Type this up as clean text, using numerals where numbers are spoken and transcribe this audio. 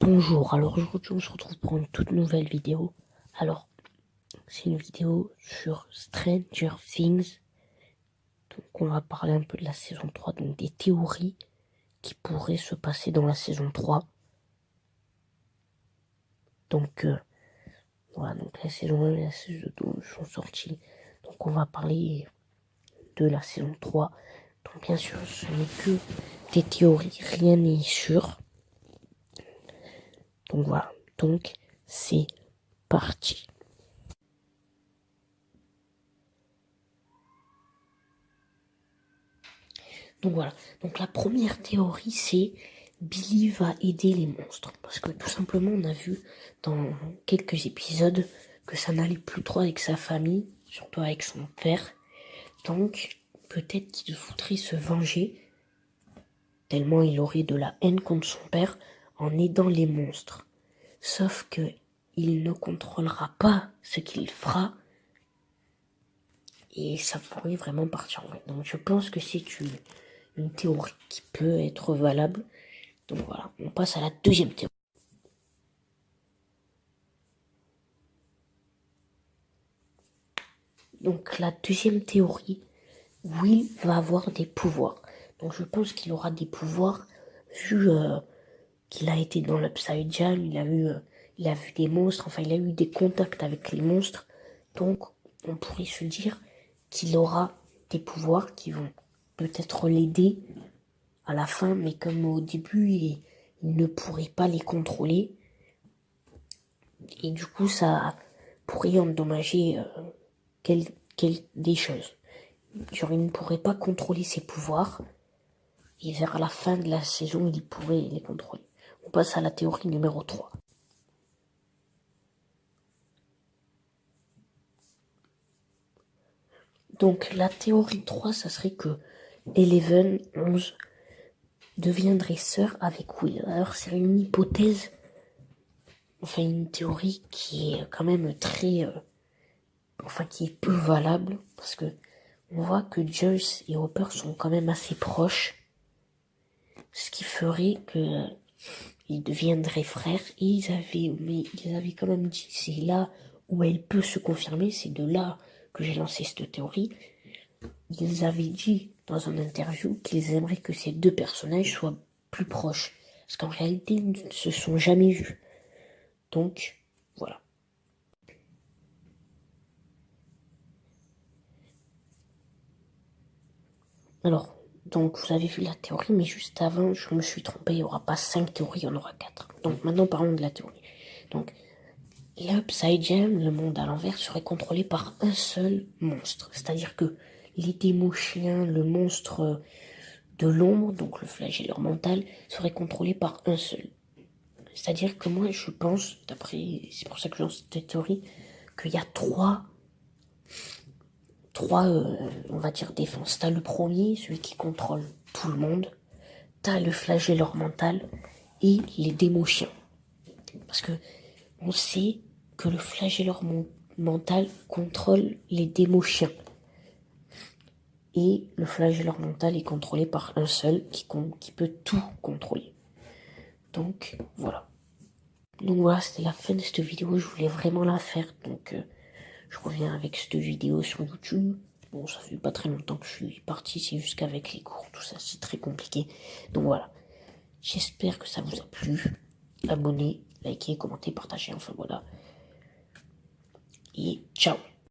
Bonjour, alors aujourd'hui on se retrouve pour une toute nouvelle vidéo. Alors, c'est une vidéo sur Stranger Things. Donc on va parler un peu de la saison 3, donc des théories qui pourraient se passer dans la saison 3. Donc voilà, donc la saison 1 et la saison 2 sont sorties. Donc on va parler de la saison 3. Donc bien sûr ce n'est que des théories, rien n'est sûr. Donc voilà, donc c'est parti. Donc voilà, donc la première théorie c'est Billy va aider les monstres. Parce que tout simplement on a vu dans quelques épisodes que ça n'allait plus trop avec sa famille, surtout avec son père. Donc peut-être qu'il voudrait se venger, tellement il aurait de la haine contre son père en aidant les monstres. Sauf que il ne contrôlera pas ce qu'il fera et ça pourrait vraiment partir en vrai. Donc je pense que c'est une théorie qui peut être valable. Donc voilà, on passe à la deuxième théorie. Donc la deuxième théorie, Will va avoir des pouvoirs. Donc je pense qu'il aura des pouvoirs vu qu'il a été dans l'Upside Down, il a vu des monstres, enfin il a eu des contacts avec les monstres. Donc on pourrait se dire qu'il aura des pouvoirs qui vont peut-être l'aider à la fin, mais comme au début il ne pourrait pas les contrôler. Et du coup ça pourrait endommager des choses. Genre, il ne pourrait pas contrôler ses pouvoirs. Et vers la fin de la saison, il pourrait les contrôler. On passe à la théorie numéro 3. Donc, la théorie 3, ça serait que Eleven, 11, deviendrait sœur avec Will. Alors, c'est une hypothèse, enfin, une théorie qui est quand même très... qui est peu valable, parce que on voit que Joyce et Hopper sont quand même assez proches. Ce qui ferait que ils deviendraient frères. Et ils avaient quand même dit, c'est là où elle peut se confirmer, c'est de là que j'ai lancé cette théorie. Ils avaient dit dans une interview qu'ils aimeraient que ces deux personnages soient plus proches. Parce qu'en réalité, ils ne se sont jamais vus. Donc, voilà. Alors, donc vous avez vu la théorie, mais juste avant, je me suis trompé, il n'y aura pas 5 théories, il y en aura 4. Donc maintenant, parlons de la théorie. Donc, l'Upside Down, le monde à l'envers, serait contrôlé par un seul monstre. C'est-à-dire que les démons-chiens, le monstre de l'ombre, donc le flagelleur mental, serait contrôlé par un seul. C'est-à-dire que moi, je pense, c'est pour ça que j'ai cette théorie, qu'il y a trois on va dire, défenses. T'as le premier, celui qui contrôle tout le monde. T'as le flagelleur mental et les démons-chiens. Parce que on sait que le flagelleur mental contrôle les démons-chiens. Et le flagelleur mental est contrôlé par un seul qui peut tout contrôler. Donc, voilà. Donc voilà, c'était la fin de cette vidéo. Je voulais vraiment la faire. Donc, je reviens avec cette vidéo sur YouTube. Bon, ça fait pas très longtemps que je suis parti. C'est juste qu'avec les cours, tout ça, c'est très compliqué. Donc voilà. J'espère que ça vous a plu. Abonnez, likez, commentez, partagez. Enfin voilà. Et ciao.